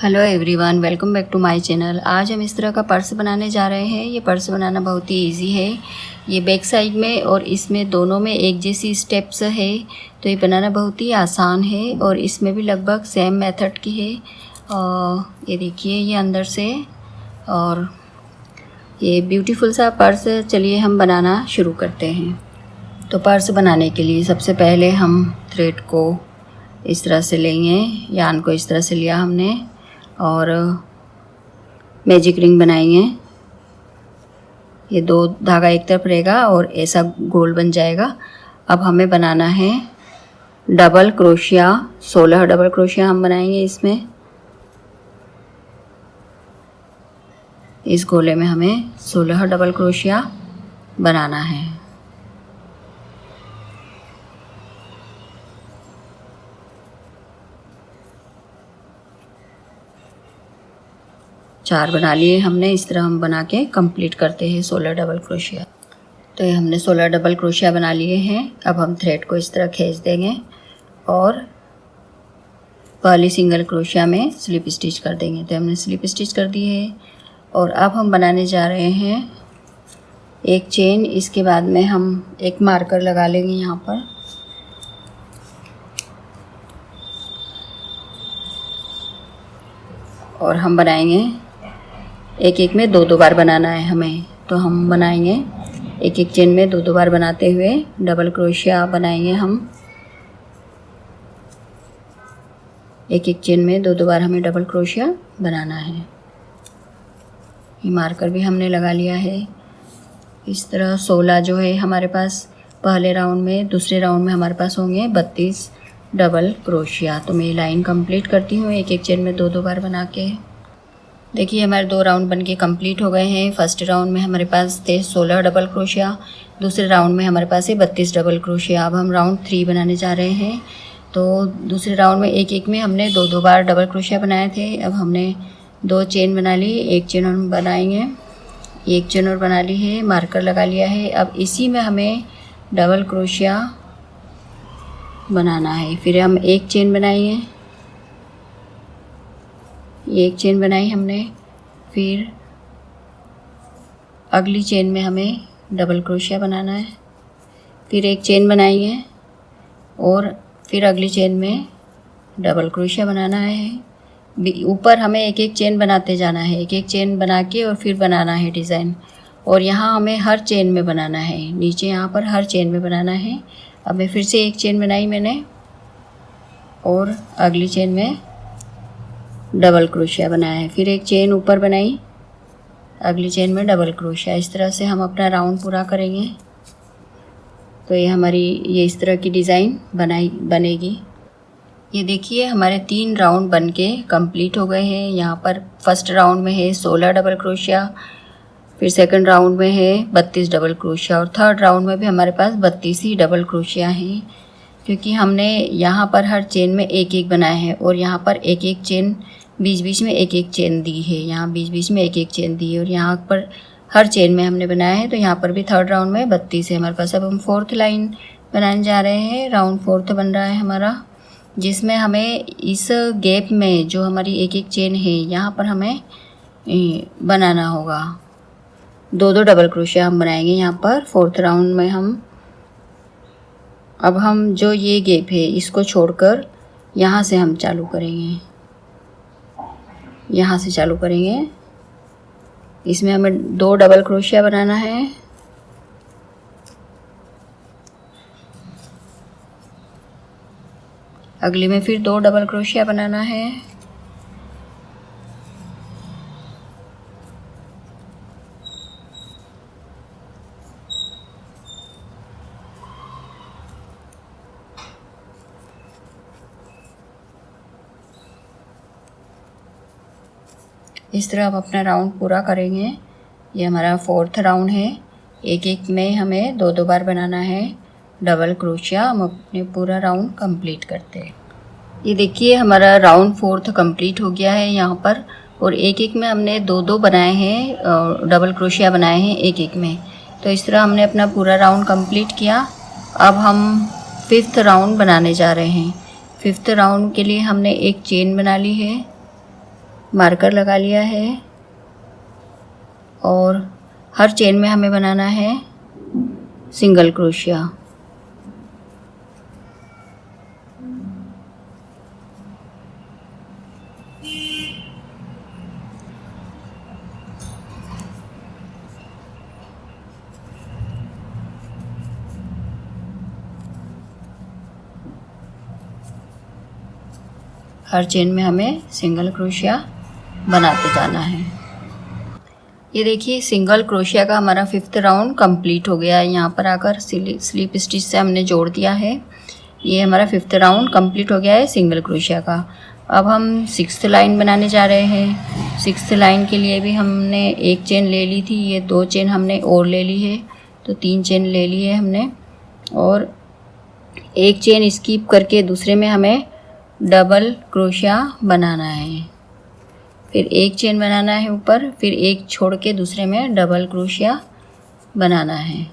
Hello everyone, welcome back to my channel. आज हम इस तरह का पर्स बनाने जा रहे हैं। ये पर्स बनाना बहुत ही इजी है। ये बैक साइड में और इसमें दोनों में एक जैसी स्टेप्स है, तो ये बनाना बहुत ही आसान है और इसमें भी लगभग सेम मेथड की है। ये देखिए, ये अंदर से और ये ब्यूटीफुल सा पर्स। चलिए हम बनाना शुरू करते हैं। तो पर्स बनाने के लिए सबसे पहले हम थ्रेड को इस तरह से लेंगे, यान को इस तरह से लिया हमने और मैजिक रिंग बनाएंगे। ये दो धागा एक तरफ रहेगा और ऐसा गोल बन जाएगा। अब हमें बनाना है डबल क्रोशिया। 16 डबल क्रोशिया हम बनाएंगे इसमें। इस गोले में हमें 16 डबल क्रोशिया बनाना है। चार बना लिए हमने। इस तरह हम बना के कंप्लीट करते हैं 16 डबल क्रोशिया। तो ये हमने 16 डबल क्रोशिया बना लिए हैं। अब हम थ्रेड को इस तरह खींच देंगे और पहली सिंगल क्रोशिया में स्लिप स्टिच कर देंगे। तो हमने स्लिप स्टिच कर दी है और अब हम बनाने जा रहे हैं एक चेन। इसके बाद में हम एक मार्कर लगा लेंगे यहाँ पर। और हम बनाएंगे एक एक में दो बार बनाना है हमें। तो हम बनाएंगे एक एक चेन में दो बार बनाते हुए डबल क्रोशिया बनाएंगे हम। एक एक चेन में दो बार हमें डबल क्रोशिया बनाना है। ये मार्कर भी हमने लगा लिया है। इस तरह 16 जो है हमारे पास पहले राउंड में, दूसरे राउंड में हमारे पास होंगे 32 डबल क्रोशिया। तो मैं लाइन कंप्लीट करती हूँ एक एक चेन में दो बार बना के। देखिए, हमारे 2 राउंड बनके कंप्लीट हो गए हैं। फर्स्ट राउंड में हमारे पास थे 16 डबल क्रोशिया, दूसरे राउंड में हमारे पास है 32 डबल क्रोशिया। अब हम राउंड 3 बनाने जा रहे हैं। तो दूसरे राउंड में एक एक में हमने दो बार डबल क्रोशिया बनाए थे। अब हमने 2 चेन बना ली, एक चेन और बनाएंगे। एक चेन और बना ली है, मार्कर लगा लिया है। अब इसी में हमें डबल क्रोशिया बनाना है। फिर हम एक चेन बनाएंगे, एक चेन बनाई हमने। फिर अगली चेन में हमें डबल क्रोशिया बनाना है। फिर एक चेन बनाएंगे और फिर अगली चेन में डबल क्रोशिया बनाना है। ऊपर हमें एक एक चेन बनाते जाना है, एक एक चेन बना के और फिर बनाना है डिज़ाइन। और यहाँ हमें हर चेन में बनाना है, नीचे यहाँ पर हर चेन में बनाना है। अब मैं फिर से एक चेन बनाई मैंने और अगली चेन में डबल क्रोशिया बनाया है। फिर एक चेन ऊपर बनाई, अगली चेन में डबल क्रोशिया। इस तरह से हम अपना राउंड पूरा करेंगे। तो ये हमारी इस तरह की डिज़ाइन बनेगी। ये देखिए, हमारे 3 राउंड बनके कंप्लीट हो गए हैं। यहाँ पर फर्स्ट राउंड में है 16 डबल क्रोशिया, फिर सेकंड राउंड में है 32 डबल क्रोशिया और थर्ड राउंड में भी हमारे पास 32 ही डबल क्रोशिया हैं। क्योंकि हमने यहाँ पर हर चेन में एक एक बनाया है और यहाँ पर एक एक चेन बीच बीच में एक एक चेन दी है, यहाँ बीच बीच में एक एक चेन दी है और यहाँ पर हर चेन में हमने बनाया है। तो यहाँ पर भी थर्ड राउंड में 32 है हमारे पास। अब हम 4th लाइन बनाने जा रहे हैं। राउंड 4th बन रहा है हमारा, जिसमें हमें इस गैप में जो हमारी एक एक चेन है यहाँ पर हमें बनाना होगा। दो डबल क्रोशिया हम बनाएंगे यहाँ पर 4th राउंड में हम। अब हम जो ये गैप है इसको छोड़कर यहाँ से हम चालू करेंगे, यहाँ से चालू करेंगे। इसमें हमें 2 डबल क्रोशिया बनाना है। अगली में फिर 2 डबल क्रोशिया बनाना है। इस तरह हम अपना राउंड पूरा करेंगे। ये हमारा 4th राउंड है। एक एक में हमें दो बार बनाना है डबल क्रोशिया। हम अपने पूरा राउंड कंप्लीट करते हैं। ये देखिए, हमारा राउंड 4th कंप्लीट हो गया है यहाँ पर। और एक एक में हमने दो बनाए हैं, डबल क्रोशिया बनाए हैं एक एक में। तो इस तरह हमने अपना पूरा राउंड कंप्लीट किया। अब हम 5th राउंड बनाने जा रहे हैं। 5th राउंड के लिए हमने एक चेन बना ली है मार्कर लगा लिया है और हर चेन में हमें बनाना है सिंगल क्रोशिया। हर चेन में हमें सिंगल क्रोशिया बनाते जाना है। ये देखिए सिंगल क्रोशिया का हमारा 5th राउंड कंप्लीट हो गया है। यहाँ पर आकर स्लिप स्टिच से हमने जोड़ दिया है। ये हमारा 5th राउंड कंप्लीट हो गया है सिंगल क्रोशिया का। अब हम 6th लाइन बनाने जा रहे हैं। 6th लाइन के लिए भी हमने एक चेन ले ली थी, ये 2 चेन हमने और ले ली है, तो 3 चेन ले ली है हमने। और एक चेन स्किप करके दूसरे में हमें डबल क्रोशिया बनाना है। फिर एक चेन बनाना है ऊपर, फिर एक छोड़ के दूसरे में डबल क्रोशिया बनाना है।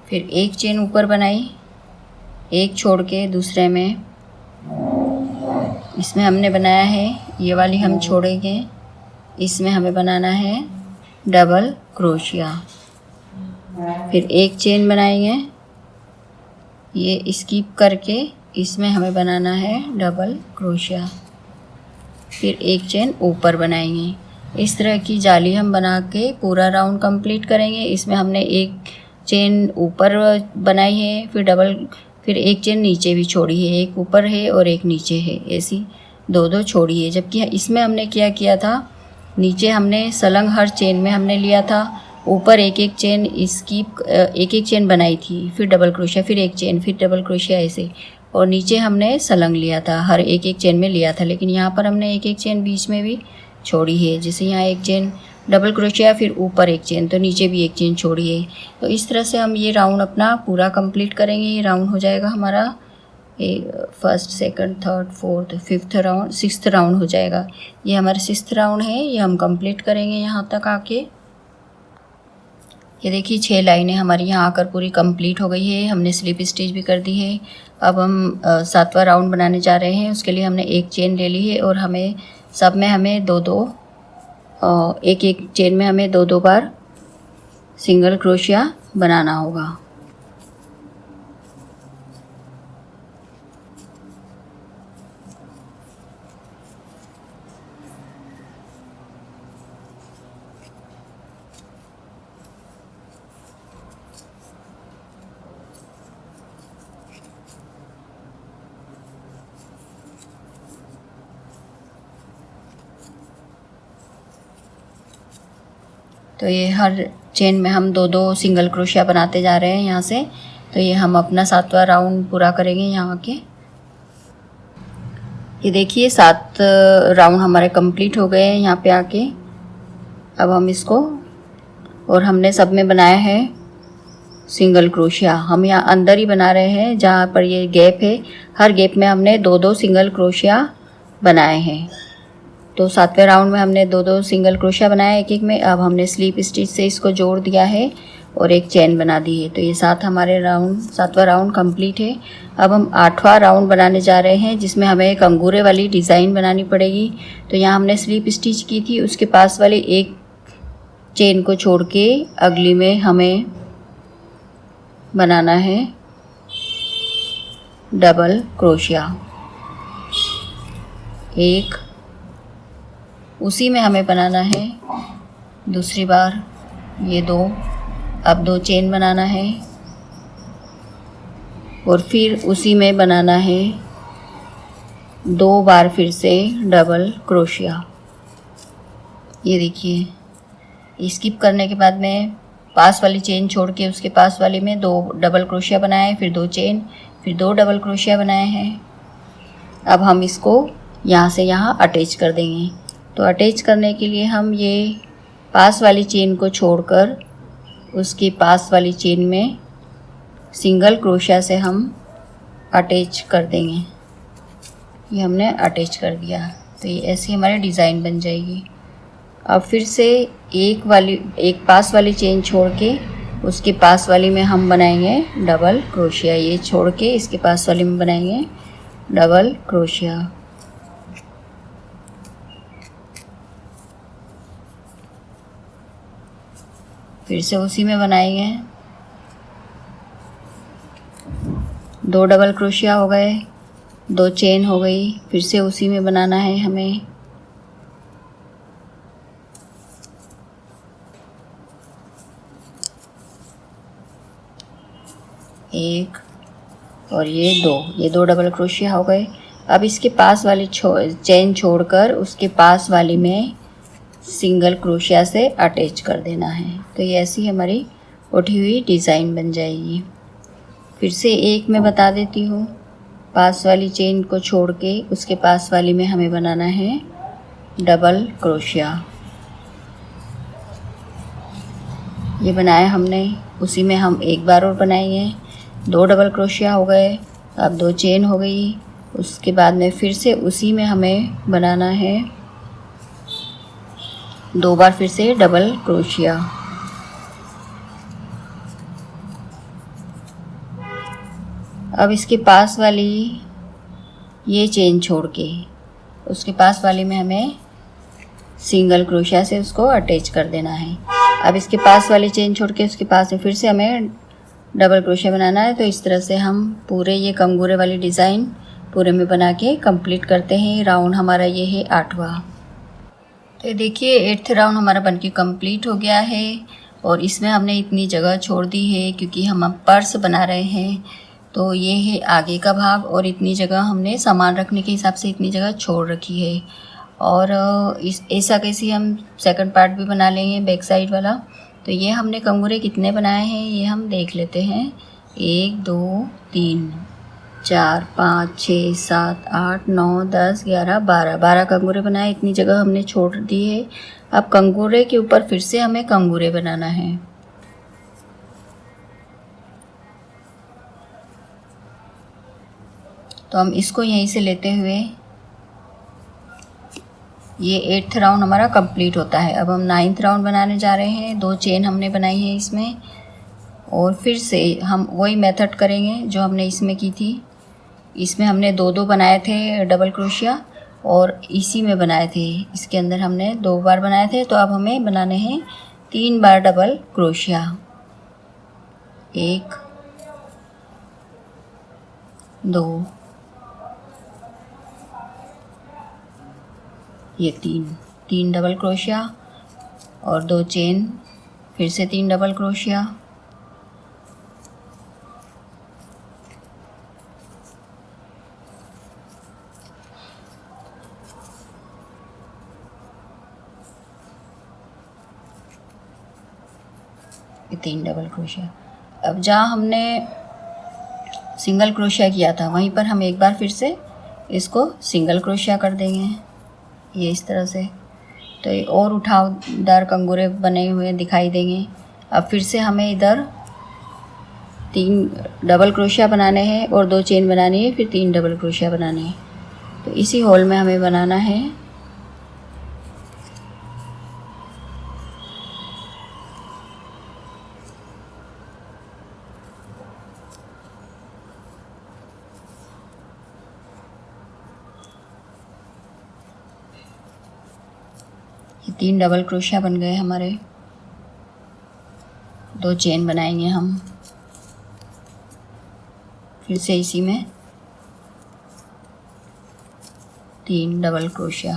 फिर एक चेन ऊपर बनाई, एक छोड़ के दूसरे में, इसमें हमने बनाया है, ये वाली हम छोड़ेंगे, इसमें हमें बनाना है डबल क्रोशिया। फिर एक चेन बनाएंगे, ये स्किप करके इसमें हमें बनाना है डबल क्रोशिया। फिर एक चेन ऊपर बनाएंगे। इस तरह की जाली हम बना के पूरा राउंड कंप्लीट करेंगे। इसमें हमने एक चेन ऊपर बनाई है, फिर एक चेन नीचे भी छोड़ी है, एक ऊपर है और एक नीचे है, ऐसी 2-2 छोड़ी है। जबकि इसमें हमने क्या किया था, नीचे हमने सलंग हर चेन में हमने लिया था, ऊपर एक एक चेन एक एक चेन बनाई थी, फिर डबल क्रोशिया, फिर एक चेन, फिर डबल क्रोशिया ऐसे, और नीचे हमने सलंग लिया था, हर एक एक चेन में लिया था। लेकिन यहाँ पर हमने एक एक चेन बीच में भी छोड़ी है, जैसे यहाँ एक चेन डबल क्रोशिया, फिर ऊपर एक चेन, तो नीचे भी एक चेन छोड़ी है। तो इस तरह से हम ये राउंड अपना पूरा कंप्लीट करेंगे। ये राउंड हो जाएगा हमारा 1st, 2nd, 3rd, 4th, 5th round, 6th round हो जाएगा। ये हमारा 6th राउंड है, ये हम कंप्लीट करेंगे यहाँ तक आके। ये देखिए 6 लाइनें हमारी यहाँ आकर पूरी कंप्लीट हो गई है, हमने स्लिप स्टिच भी कर दी है। अब हम 7वां राउंड बनाने जा रहे हैं। उसके लिए हमने एक चेन ले ली है और हमें सब में हमें 2-2 एक एक चेन में हमें 2-2 बार सिंगल क्रोशिया बनाना होगा। तो ये हर चेन में हम 2-2 सिंगल क्रोशिया बनाते जा रहे हैं यहाँ से। तो ये हम अपना 7वां राउंड पूरा करेंगे यहाँ के। ये देखिए 7 राउंड हमारे कंप्लीट हो गए हैं यहाँ पे आके। अब हम इसको, और हमने सब में बनाया है सिंगल क्रोशिया। हम यहाँ अंदर ही बना रहे हैं, जहाँ पर ये गैप है, हर गैप में हमने 2-2 सिंगल क्रोशिया बनाए हैं। तो 7वें राउंड में हमने 2-2 सिंगल क्रोशिया बनाया एक एक में। अब हमने स्लिप स्टिच से इसको जोड़ दिया है और एक चेन बना दी है। तो ये 7वां राउंड कंप्लीट है। अब हम 8वां राउंड बनाने जा रहे हैं, जिसमें हमें एक अंगूरे वाली डिज़ाइन बनानी पड़ेगी। तो यहाँ हमने स्लिप स्टिच की थी, उसके पास वाले एक चेन को छोड़ के अगली में हमें बनाना है डबल क्रोशिया। एक उसी में हमें बनाना है दूसरी बार ये 2, अब 2 चेन बनाना है और फिर उसी में बनाना है 2 बार फिर से डबल क्रोशिया। ये देखिए स्किप करने के बाद में पास वाली चेन छोड़ के उसके पास वाली में 2 डबल क्रोशिया बनाए, फिर 2 चेन, फिर 2 डबल क्रोशिया बनाए हैं। अब हम इसको यहाँ से यहाँ अटैच कर देंगे। तो अटैच करने के लिए हम ये पास वाली चेन को छोड़कर उसकी पास वाली चेन में सिंगल क्रोशिया से हम अटैच कर देंगे। ये हमने अटैच कर दिया, तो ये ऐसी हमारी डिज़ाइन बन जाएगी। अब फिर से एक पास वाली चेन छोड़ के उसके पास वाली में हम बनाएंगे डबल क्रोशिया। ये छोड़ के इसके पास वाली में बनाएंगे डबल क्रोशिया। फिर से उसी में बनाएंगे 2 डबल क्रोशिया हो गए, 2 चेन हो गई। फिर से उसी में बनाना है हमें एक और ये 2 डबल क्रोशिया हो गए। अब इसके पास वाली चेन छोड़कर उसके पास वाली में सिंगल क्रोशिया से अटैच कर देना है। तो ये ऐसी हमारी उठी हुई डिज़ाइन बन जाएगी। फिर से एक मैं बता देती हूँ, पास वाली चेन को छोड़ के उसके पास वाली में हमें बनाना है डबल क्रोशिया। ये बनाया हमने, उसी में हम एक बार और बनाएंगे 2 डबल क्रोशिया हो गए। अब 2 चेन हो गई। उसके बाद में फिर से उसी में हमें बनाना है 2 बार फिर से डबल क्रोशिया। अब इसके पास वाली ये चेन छोड़ के उसके पास वाली में हमें सिंगल क्रोशिया से उसको अटैच कर देना है। अब इसके पास वाली चेन छोड़ के उसके पास में फिर से हमें डबल क्रोशिया बनाना है। तो इस तरह से हम पूरे ये कंगूरे वाली डिज़ाइन पूरे में बना के कंप्लीट करते हैं। राउंड हमारा ये है 8वां। तो देखिए 8th राउंड हमारा बनके कंप्लीट हो गया है। और इसमें हमने इतनी जगह छोड़ दी है क्योंकि हम अब पर्स बना रहे हैं। तो ये है आगे का भाग और इतनी जगह हमने सामान रखने के हिसाब से इतनी जगह छोड़ रखी है। और ऐसा कैसे हम सेकंड पार्ट भी बना लेंगे बैक साइड वाला। तो ये हमने कंगूरे कितने बनाए हैं ये हम देख लेते हैं। 1 2 3 4 5 6 7 8 9 10 11 12 कंगूरे बनाए। इतनी जगह हमने छोड़ दी है। अब कंगूरे के ऊपर फिर से हमें कंगूरे बनाना है। तो हम इसको यहीं से लेते हुए ये 8th राउंड हमारा कंप्लीट होता है। अब हम 9th राउंड बनाने जा रहे हैं। 2 चेन हमने बनाई है इसमें और फिर से हम वही मेथड करेंगे जो हमने इसमें की थी। इसमें हमने 2 बनाए थे डबल क्रोशिया और इसी में बनाए थे। इसके अंदर हमने 2 बार बनाए थे। तो अब हमें बनाने हैं 3 बार डबल क्रोशिया। 1 2 ये 3 डबल क्रोशिया और 2 चेन, फिर से 3 डबल क्रोशिया, ये 3 डबल क्रोशिया। अब जहाँ हमने सिंगल क्रोशिया किया था वहीं पर हम एक बार फिर से इसको सिंगल क्रोशिया कर देंगे ये इस तरह से। तो ये और उठावदार कंगूरे बने हुए दिखाई देंगे। अब फिर से हमें इधर 3 डबल क्रोशिया बनाने हैं और 2 चेन बनानी है, फिर 3 डबल क्रोशिया बनाने हैं। तो इसी होल में हमें बनाना है ये 3 डबल क्रोशिया बन गए हमारे। 2 चेन बनाएंगे हम, फिर से इसी में 3 डबल क्रोशिया।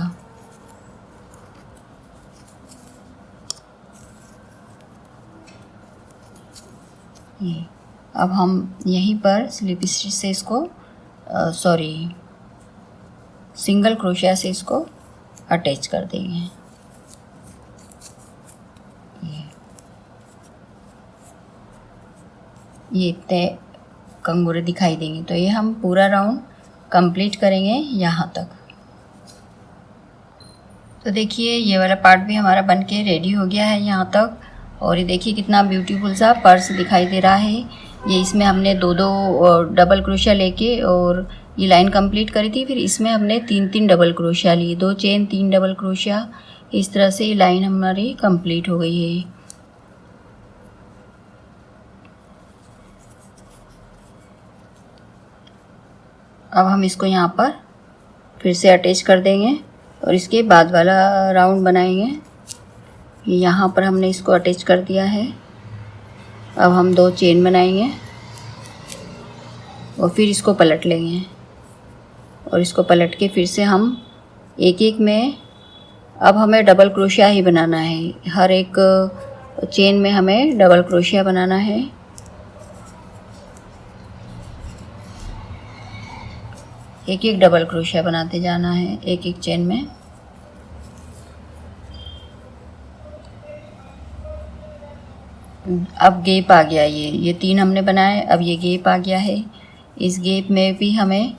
ये अब हम यहीं पर स्लिप स्टिच से इसको सिंगल क्रोशिया से इसको अटैच कर देंगे। ये इतने कंगूरे दिखाई देंगे। तो ये हम पूरा राउंड कंप्लीट करेंगे यहाँ तक। तो देखिए ये वाला पार्ट भी हमारा बनके रेडी हो गया है यहाँ तक। और ये देखिए कितना ब्यूटीफुल सा पर्स दिखाई दे रहा है। ये इसमें हमने 2 डबल क्रोशिया लेके और ये लाइन कंप्लीट करी थी। फिर इसमें हमने 3 डबल क्रोशिया लिए, 2 चेन 3 डबल क्रोशिया। इस तरह से ये लाइन हमारी कंप्लीट हो गई है। अब हम इसको यहाँ पर फिर से अटैच कर देंगे और इसके बाद वाला राउंड बनाएंगे। यहाँ पर हमने इसको अटैच कर दिया है। अब हम 2 चेन बनाएंगे और फिर इसको पलट लेंगे और इसको पलट के फिर से हम एक एक में, अब हमें डबल क्रोशिया ही बनाना है। हर एक चेन में हमें डबल क्रोशिया बनाना है। एक एक डबल क्रोशिया बनाते जाना है एक एक चेन में। अब गैप आ गया, ये 3 हमने बनाए, अब ये गैप आ गया है। इस गैप में भी हमें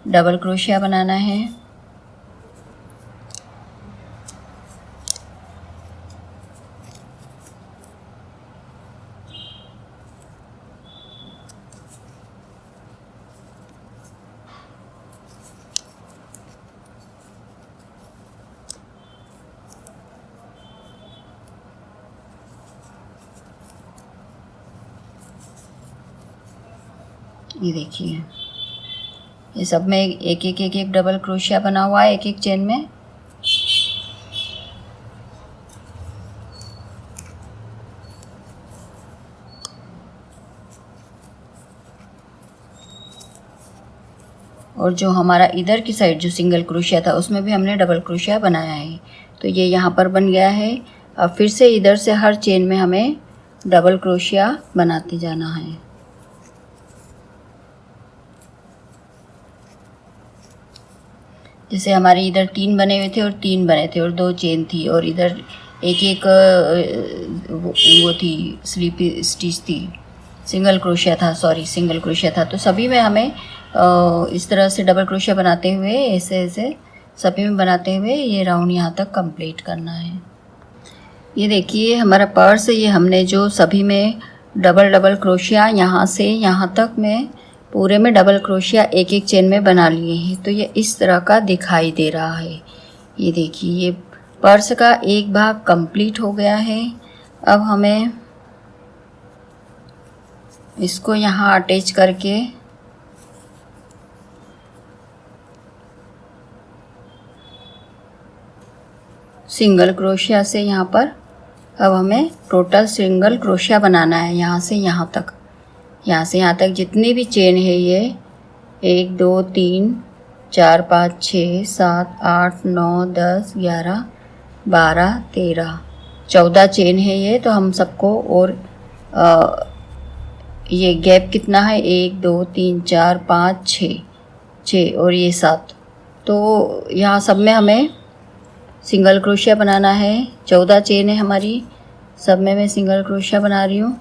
डबल क्रोशिया बनाना है। ये देखिए, ये सब में एक एक डबल क्रोशिया बना हुआ है एक एक चेन में। और जो हमारा इधर की साइड जो सिंगल क्रोशिया था उसमें भी हमने डबल क्रोशिया बनाया है। तो ये यहाँ पर बन गया है। अब फिर से इधर से हर चेन में हमें डबल क्रोशिया बनाते जाना है। जैसे हमारे इधर 3 बने हुए थे और 3 बने थे और 2 चेन थी और इधर एक एक वो थी स्लीपी स्टिच थी, सिंगल क्रोशिया था, सिंगल क्रोशिया था। तो सभी में हमें इस तरह से डबल क्रोशिया बनाते हुए ऐसे ऐसे सभी में बनाते हुए ये राउंड यहाँ तक कंप्लीट करना है। ये देखिए हमारा पर्स, ये हमने जो सभी में डबल क्रोशिया यहाँ से यहाँ तक में पूरे में डबल क्रोशिया एक एक चेन में बना लिए हैं। तो ये इस तरह का दिखाई दे रहा है। ये देखिए, ये पर्स का एक भाग कंप्लीट हो गया है। अब हमें इसको यहाँ अटैच करके सिंगल क्रोशिया से यहाँ पर, अब हमें टोटल सिंगल क्रोशिया बनाना है यहाँ से यहाँ तक। यहाँ से यहाँ तक जितनी भी चेन है ये 1 2 3 4 5 6 7 8 9 10 11 12 13 14 चेन है ये। तो हम सबको, और ये गैप कितना है 1 2 3 4 5 6 और ये 7। तो यहाँ सब में हमें सिंगल क्रोशिया बनाना है। 14 चेन है हमारी, सब में मैं सिंगल क्रोशिया बना रही हूँ।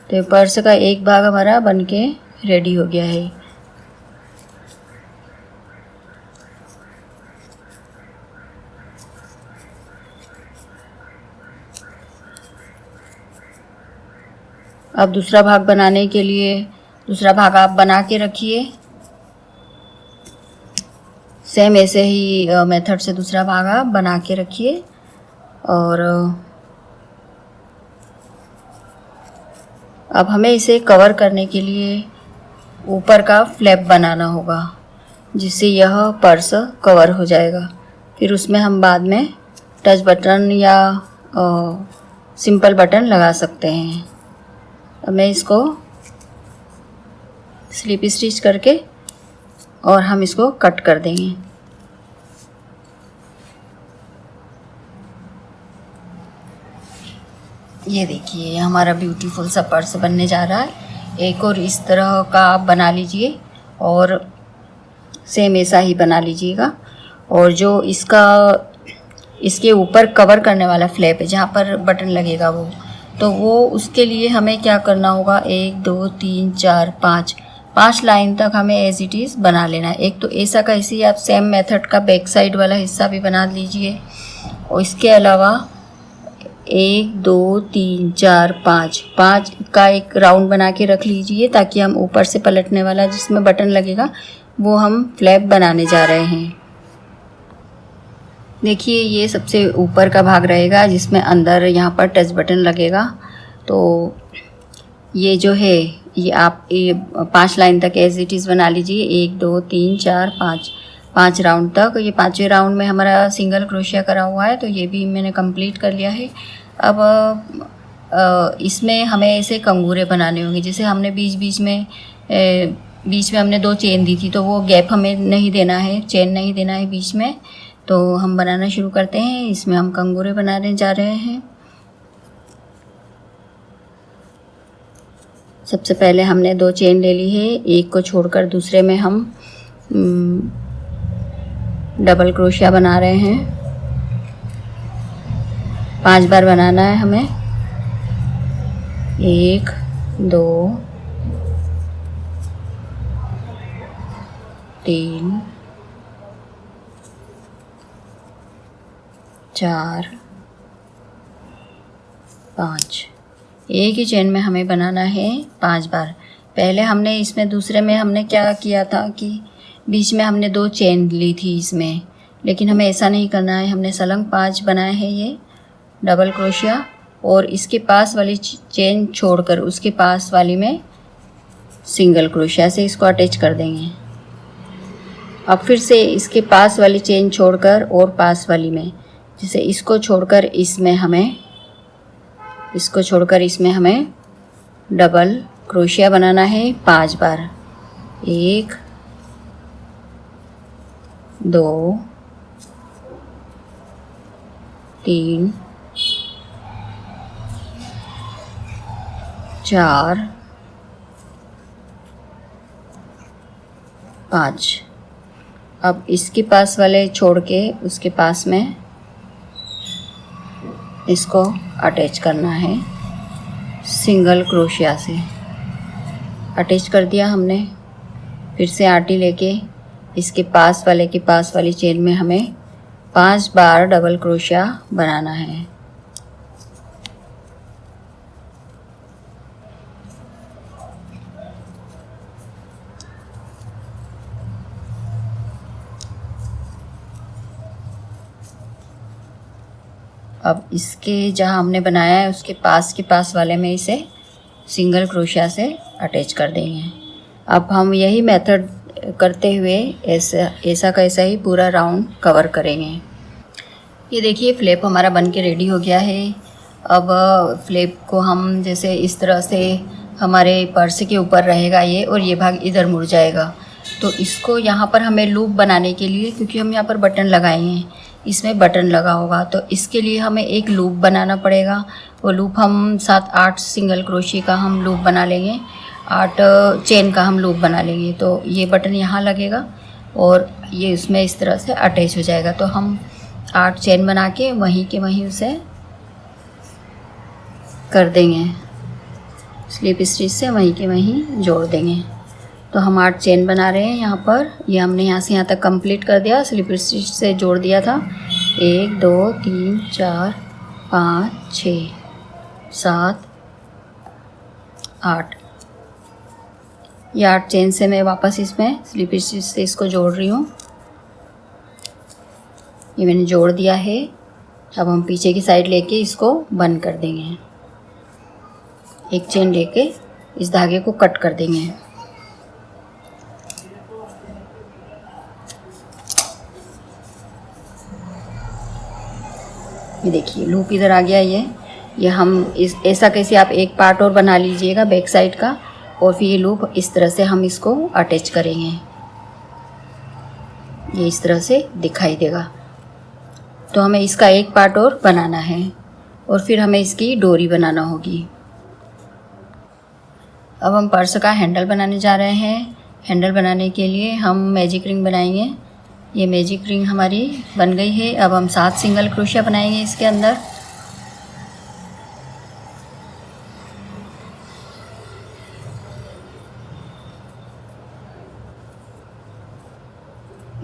तो पर्स का एक भाग हमारा बनके रेडी हो गया है। अब दूसरा भाग बनाने के लिए, दूसरा भाग आप बना के रखिए। सेम ऐसे ही मेथड से दूसरा भाग आप बना के रखिए। और अब हमें इसे कवर करने के लिए ऊपर का फ्लैप बनाना होगा, जिससे यह पर्स कवर हो जाएगा। फिर उसमें हम बाद में टच बटन या सिंपल बटन लगा सकते हैं। अब मैं इसको स्लिप स्टिच करके और हम इसको कट कर देंगे। ये देखिए हमारा ब्यूटीफुल सा पर्स बनने जा रहा है। एक और इस तरह का आप बना लीजिए और सेम ऐसा ही बना लीजिएगा। और जो इसके ऊपर कवर करने वाला फ्लैप है जहाँ पर बटन लगेगा वो उसके लिए हमें क्या करना होगा, 1 2 3 4 5 लाइन तक हमें एज इट इज़ बना लेना है। एक तो ऐसा का ऐसे ही आप सेम मेथड का बैक साइड वाला हिस्सा भी बना लीजिए। और इसके अलावा 1 2 3 4 5 का एक राउंड बना के रख लीजिए, ताकि हम ऊपर से पलटने वाला जिसमें बटन लगेगा वो हम फ्लैप बनाने जा रहे हैं। देखिए ये सबसे ऊपर का भाग रहेगा जिसमें अंदर यहाँ पर टच बटन लगेगा। तो ये जो है ये आप ये 5 लाइन तक एज इट इज़ बना लीजिए। 1 2 3 4 5 राउंड तक। ये 5वें राउंड में हमारा सिंगल क्रोशिया करा हुआ है, तो ये भी मैंने कंप्लीट कर लिया है। अब इसमें हमें ऐसे कंगूरे बनाने होंगे। जैसे हमने बीच में हमने 2 चेन दी थी, तो वो गैप हमें नहीं देना है, चेन नहीं देना है बीच में। तो हम बनाना शुरू करते हैं। इसमें हम कंगूरे बनाने जा रहे हैं। सबसे पहले हमने 2 चेन ले ली है, एक को छोड़कर दूसरे में हम डबल क्रोशिया बना रहे हैं। 5 बार बनाना है हमें। 1 2 3 4 5। एक ही चेन में हमें बनाना है 5 बार। पहले हमने इसमें दूसरे में हमने क्या किया था कि बीच में हमने 2 चेन ली थी इसमें, लेकिन हमें ऐसा नहीं करना है। हमने सलंग 5 बनाए हैं ये डबल क्रोशिया, और इसके पास वाली चेन छोड़कर उसके पास वाली में सिंगल क्रोशिया से इसको अटैच कर देंगे। अब फिर से इसके पास वाली चेन छोड़कर और पास वाली में, जैसे इसको छोड़कर इसमें हमें डबल क्रोशिया बनाना है 5 बार। 1 2 3 4 5। अब इसके पास वाले छोड़ के उसके पास में इसको अटैच करना है सिंगल क्रोशिया से। अटैच कर दिया हमने। फिर से आटी लेके इसके पास वाले के पास वाली चेन में हमें 5 बार डबल क्रोशिया बनाना है। अब इसके जहाँ हमने बनाया है उसके पास वाले में इसे सिंगल क्रोशिया से अटैच कर देंगे। अब हम यही मेथड करते हुए ऐसा का ऐसा ही पूरा राउंड कवर करेंगे। ये देखिए फ्लैप हमारा बन के रेडी हो गया है। अब फ्लैप को हम जैसे इस तरह से हमारे पर्स के ऊपर रहेगा ये, और ये भाग इधर मुड़ जाएगा। तो इसको यहाँ पर हमें लूप बनाने के लिए, क्योंकि हम यहाँ पर बटन लगाए हैं, इसमें बटन लगा होगा, तो इसके लिए हमें एक लूप बनाना पड़ेगा। वो लूप हम 7-8 सिंगल क्रोशिया का हम लूप बना लेंगे, 8 चेन का हम लूप बना लेंगे। तो ये बटन यहाँ लगेगा और ये उसमें इस तरह से अटैच हो जाएगा। तो हम 8 चेन बना के वहीं के वहीं उसे कर देंगे, स्लिप स्टिच से वहीं के वहीं जोड़ देंगे। तो हम 8 चेन बना रहे हैं यहाँ पर। ये हमने यहाँ से यहाँ तक कंप्लीट कर दिया, स्लिप स्टिच से जोड़ दिया था। 1 2 3 4 5 6 7 8। ये 8 चेन से मैं वापस इसमें स्लिप स्टिच से इसको जोड़ रही हूँ। ये मैंने जोड़ दिया है। अब हम पीछे की साइड लेके इसको बंद कर देंगे। एक चेन लेके इस धागे को कट कर देंगे। ये देखिए लूप इधर आ गया। ये हम इस ऐसा कैसे आप एक पार्ट और बना लीजिएगा बैक साइड का, और फिर ये लूप इस तरह से हम इसको अटैच करेंगे। ये इस तरह से दिखाई देगा। तो हमें इसका एक पार्ट और बनाना है, और फिर हमें इसकी डोरी बनाना होगी। अब हम पर्स का हैंडल बनाने जा रहे हैं। हैंडल बनाने के लिए हम मैजिक रिंग बनाएंगे। ये मैजिक रिंग हमारी बन गई है। अब हम 7 सिंगल क्रोशिया बनाएंगे इसके अंदर।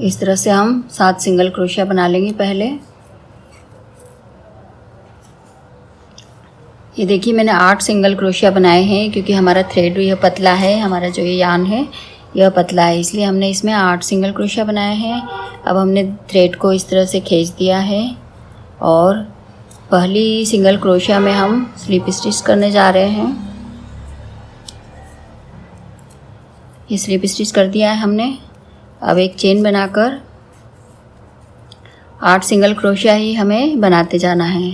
इस तरह से हम 7 सिंगल क्रोशिया बना लेंगे पहले। ये देखिए मैंने 8 सिंगल क्रोशिया बनाए हैं, क्योंकि हमारा थ्रेड यह पतला है, हमारा जो ये यान है यह पतला है, इसलिए हमने इसमें 8 सिंगल क्रोशिया बनाए हैं। अब हमने थ्रेड को इस तरह से खींच दिया है, और पहली सिंगल क्रोशिया में हम स्लिप स्टिच करने जा रहे हैं। ये स्लिप स्टिच कर दिया है हमने। अब एक चेन बनाकर 8 सिंगल क्रोशिया ही हमें बनाते जाना है।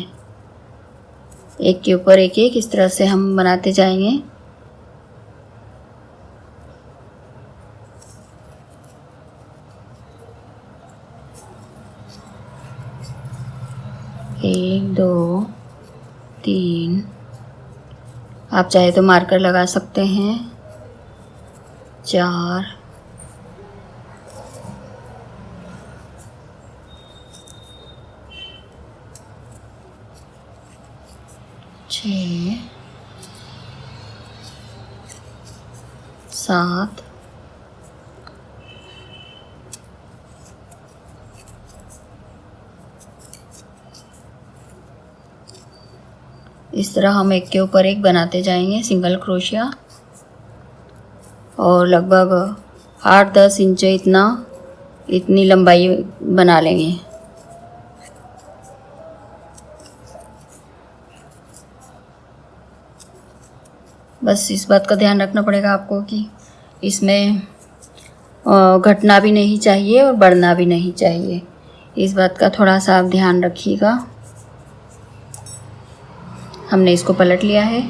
एक के ऊपर एक एक इस तरह से हम बनाते जाएंगे। एक, 2, 3, आप चाहे तो मार्कर लगा सकते हैं। 4, 6, 7, 8 इस तरह हम एक के ऊपर एक बनाते जाएंगे सिंगल क्रोशिया, और लगभग 8-10 इंच इतनी लंबाई बना लेंगे। बस इस बात का ध्यान रखना पड़ेगा आपको कि इसमें घटना भी नहीं चाहिए और बढ़ना भी नहीं चाहिए। इस बात का थोड़ा सा आप ध्यान रखिएगा। हमने इसको पलट लिया है।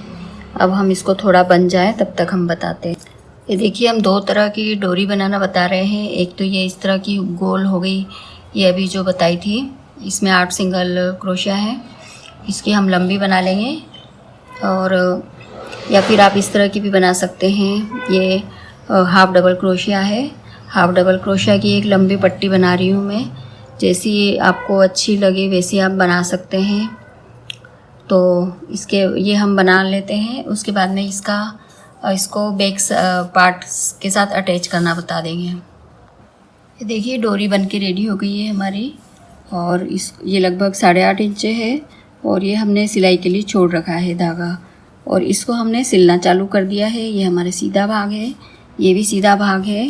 अब हम इसको थोड़ा बन जाए तब तक हम बताते हैं। ये देखिए, हम 2 तरह की डोरी बनाना बता रहे हैं। एक तो ये इस तरह की गोल हो गई, ये अभी जो बताई थी, इसमें 8 सिंगल क्रोशिया है। इसकी हम लंबी बना लेंगे, और या फिर आप इस तरह की भी बना सकते हैं। ये हाफ डबल क्रोशिया है। हाफ डबल क्रोशिया की एक लंबी पट्टी बना रही हूँ मैं। जैसी आपको अच्छी लगे वैसी आप बना सकते हैं। तो इसके ये हम बना लेते हैं। उसके बाद में इसको बैक पार्ट के साथ अटैच करना बता देंगे। ये देखिए, डोरी बन के रेडी हो गई है हमारी, और ये लगभग 8.5 इंच है, और ये हमने सिलाई के लिए छोड़ रखा है धागा, और इसको हमने सिलना चालू कर दिया है। ये हमारा सीधा भाग है, ये भी सीधा भाग है।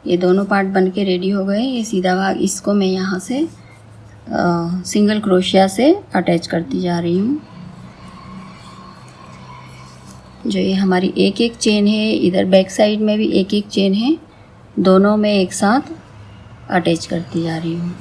ये दोनों पार्ट बन के रेडी हो गए। ये सीधा भाग, इसको मैं यहाँ से सिंगल क्रोशिया से अटैच करती जा रही हूँ। जो ये हमारी एक एक चेन है, इधर बैक साइड में भी एक एक चेन है, दोनों में एक साथ अटैच करती जा रही हूँ।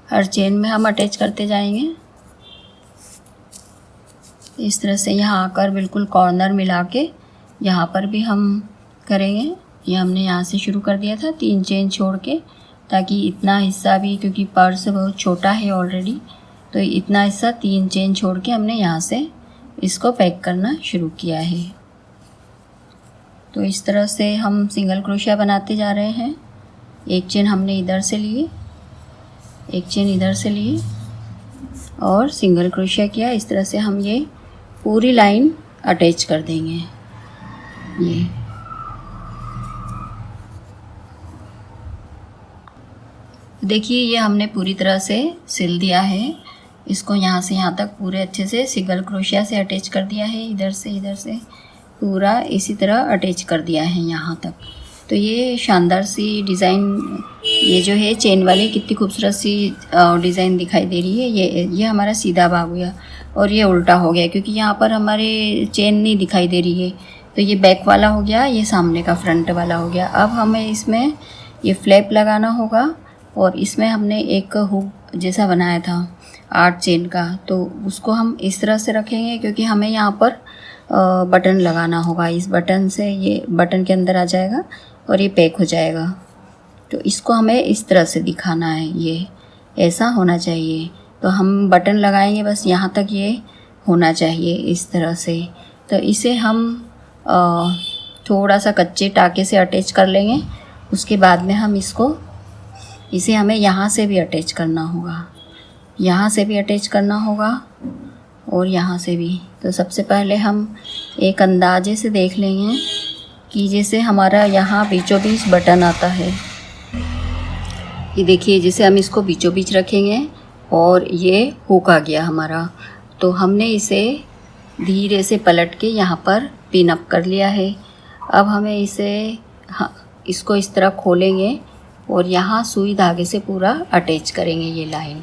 हर चेन में हम अटैच करते जाएंगे इस तरह से। यहाँ आकर बिल्कुल कॉर्नर मिला के यहाँ पर भी हम करेंगे। ये हमने यहाँ से शुरू कर दिया था 3 चेन छोड़ के, ताकि इतना हिस्सा भी, क्योंकि पर्स बहुत छोटा है ऑलरेडी, तो इतना हिस्सा 3 चेन छोड़ के हमने यहाँ से इसको पैक करना शुरू किया है। तो इस तरह से हम सिंगल क्रोशिया बनाते जा रहे हैं। एक चेन हमने इधर से लिए, एक चेन इधर से लिए, और सिंगल क्रोशिया किया। इस तरह से हम ये पूरी लाइन अटैच कर देंगे। ये देखिए, ये हमने पूरी तरह से सिल दिया है। इसको यहाँ से यहाँ तक पूरे अच्छे से सिंगल क्रोशिया से अटैच कर दिया है। इधर से पूरा इसी तरह अटैच कर दिया है यहाँ तक। तो ये शानदार सी डिज़ाइन, ये जो है चेन वाली, कितनी खूबसूरत सी डिज़ाइन दिखाई दे रही है। ये हमारा सीधा भाग हुआ, और ये उल्टा हो गया क्योंकि यहाँ पर हमारे चेन नहीं दिखाई दे रही है। तो ये बैक वाला हो गया, ये सामने का फ्रंट वाला हो गया। अब हमें इसमें ये फ्लैप लगाना होगा, और इसमें हमने एक हुक जैसा बनाया था 8 चेन का, तो उसको हम इस तरह से रखेंगे क्योंकि हमें यहाँ पर बटन लगाना होगा। इस बटन से ये बटन के अंदर आ जाएगा और ये पैक हो जाएगा। तो इसको हमें इस तरह से दिखाना है, ये ऐसा होना चाहिए। तो हम बटन लगाएंगे, बस यहाँ तक ये होना चाहिए इस तरह से। तो इसे हम थोड़ा सा कच्चे टाके से अटैच कर लेंगे। उसके बाद में हम इसे हमें यहाँ से भी अटैच करना होगा, यहाँ से भी अटैच करना होगा, और यहाँ से भी। तो सबसे पहले हम एक अंदाजे से देख लेंगे कि जैसे हमारा यहाँ बीचों बीच बटन आता है, ये देखिए, जैसे हम इसको बीचों बीच रखेंगे और ये हुक आ गया हमारा, तो हमने इसे धीरे से पलट के यहाँ पर पिन अप कर लिया है। अब हमें इसे इसको इस तरह खोलेंगे और यहाँ सुई धागे से पूरा अटैच करेंगे ये लाइन।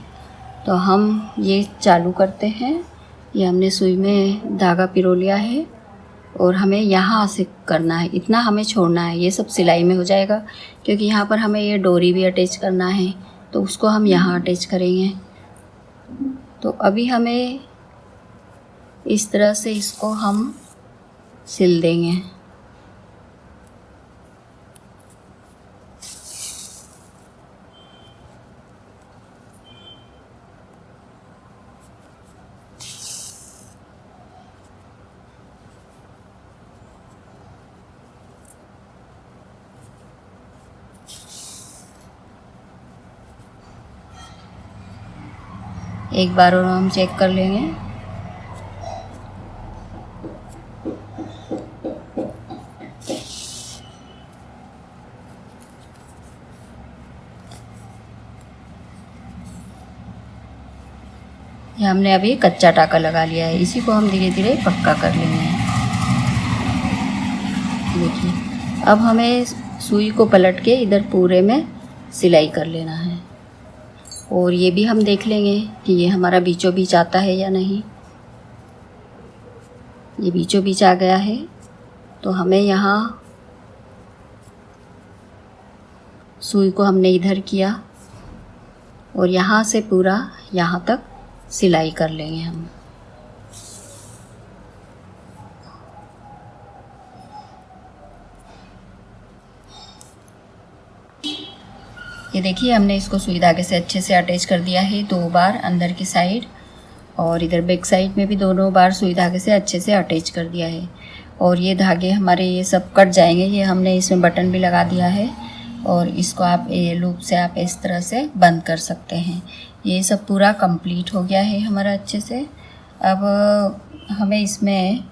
तो हम ये चालू करते हैं। ये हमने सुई में धागा पिरो लिया है और हमें यहाँ से करना है, इतना हमें छोड़ना है। ये सब सिलाई में हो जाएगा क्योंकि यहाँ पर हमें ये डोरी भी अटैच करना है, तो उसको हम यहाँ अटैच करेंगे। तो अभी हमें इस तरह से इसको हम सिल देंगे। एक बार और हम चेक कर लेंगे। ये हमने अभी कच्चा टाका लगा लिया है, इसी को हम धीरे धीरे पक्का कर लेंगे। देखिए अब हमें सुई को पलट के इधर पूरे में सिलाई कर लेना है और ये भी हम देख लेंगे कि ये हमारा बीचों बीच आता है या नहीं। ये बीचों बीच आ गया है तो हमें यहाँ सुई को हमने इधर किया और यहाँ से पूरा यहाँ तक सिलाई कर लेंगे हम। ये देखिए हमने इसको सुई धागे से अच्छे से अटैच कर दिया है 2 बार अंदर की साइड और इधर बैक साइड में भी दोनों बार सुई धागे से अच्छे से अटैच कर दिया है। और ये धागे हमारे ये सब कट जाएंगे। ये हमने इसमें बटन भी लगा दिया है और इसको आप ये लूप से आप इस तरह से बंद कर सकते हैं। ये सब पूरा कंप्लीट हो गया है हमारा अच्छे से। अब हमें इसमें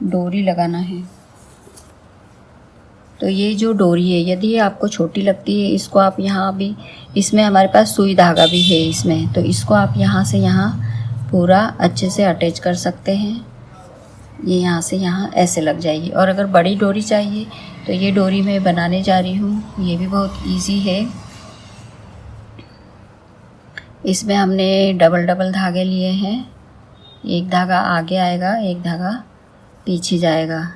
डोरी लगाना है। तो ये जो डोरी है यदि ये आपको छोटी लगती है, इसको आप यहाँ भी, इसमें हमारे पास सुई धागा भी है इसमें, तो इसको आप यहाँ से यहाँ पूरा अच्छे से अटैच कर सकते हैं। ये यहाँ से यहाँ ऐसे लग जाएगी। और अगर बड़ी डोरी चाहिए तो ये डोरी मैं बनाने जा रही हूँ, ये भी बहुत इजी है। इसमें हमने डबल डबल धागे लिए हैं। एक धागा आगे आएगा, एक धागा पीछे जाएगा।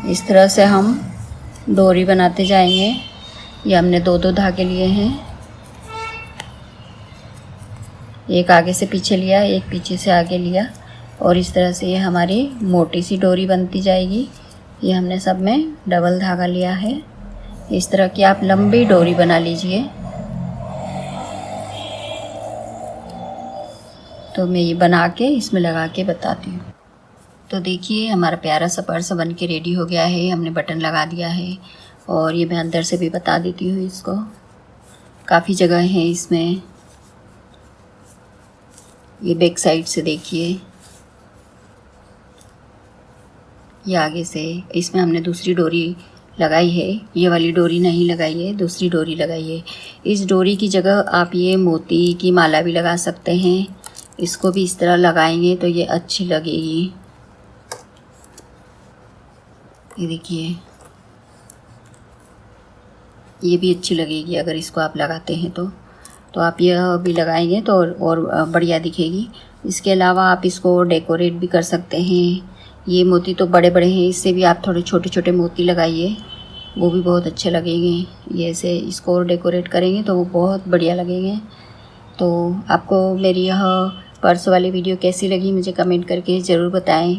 इस तरह से हम डोरी बनाते जाएंगे। ये हमने 2-2 धागे लिए हैं, एक आगे से पीछे लिया, एक पीछे से आगे लिया और इस तरह से ये हमारी मोटी सी डोरी बनती जाएगी। ये हमने सब में डबल धागा लिया है। इस तरह की आप लंबी डोरी बना लीजिए। तो मैं ये बना के इसमें लगा के बताती हूँ। तो देखिए हमारा प्यारा सा पर्स बन के रेडी हो गया है। हमने बटन लगा दिया है और ये मैं अंदर से भी बता देती हूँ इसको। काफ़ी जगह है इसमें। ये बैक साइड से देखिए, ये आगे से। इसमें हमने दूसरी डोरी लगाई है, ये वाली डोरी नहीं लगाई है, दूसरी डोरी लगाई है। इस डोरी की जगह आप ये मोती की माला भी लगा सकते हैं। इसको भी इस तरह लगाएंगे तो ये अच्छी लगेगी। ये देखिए ये भी अच्छी लगेगी अगर इसको आप लगाते हैं तो आप यह भी लगाएंगे तो और बढ़िया दिखेगी। इसके अलावा आप इसको डेकोरेट भी कर सकते हैं। ये मोती तो बड़े बड़े हैं, इससे भी आप थोड़े छोटे छोटे मोती लगाइए, वो भी बहुत अच्छे लगेंगे। ये ऐसे इसको डेकोरेट करेंगे तो वो बहुत बढ़िया लगेंगे। तो आपको मेरी यह पर्स वाली वीडियो कैसी लगी मुझे कमेंट करके ज़रूर बताएं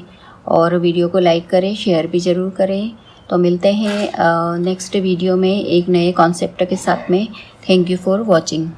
और वीडियो को लाइक करें, शेयर भी ज़रूर करें। तो मिलते हैं नेक्स्ट वीडियो में एक नए कॉन्सेप्ट के साथ में। Thank you for watching.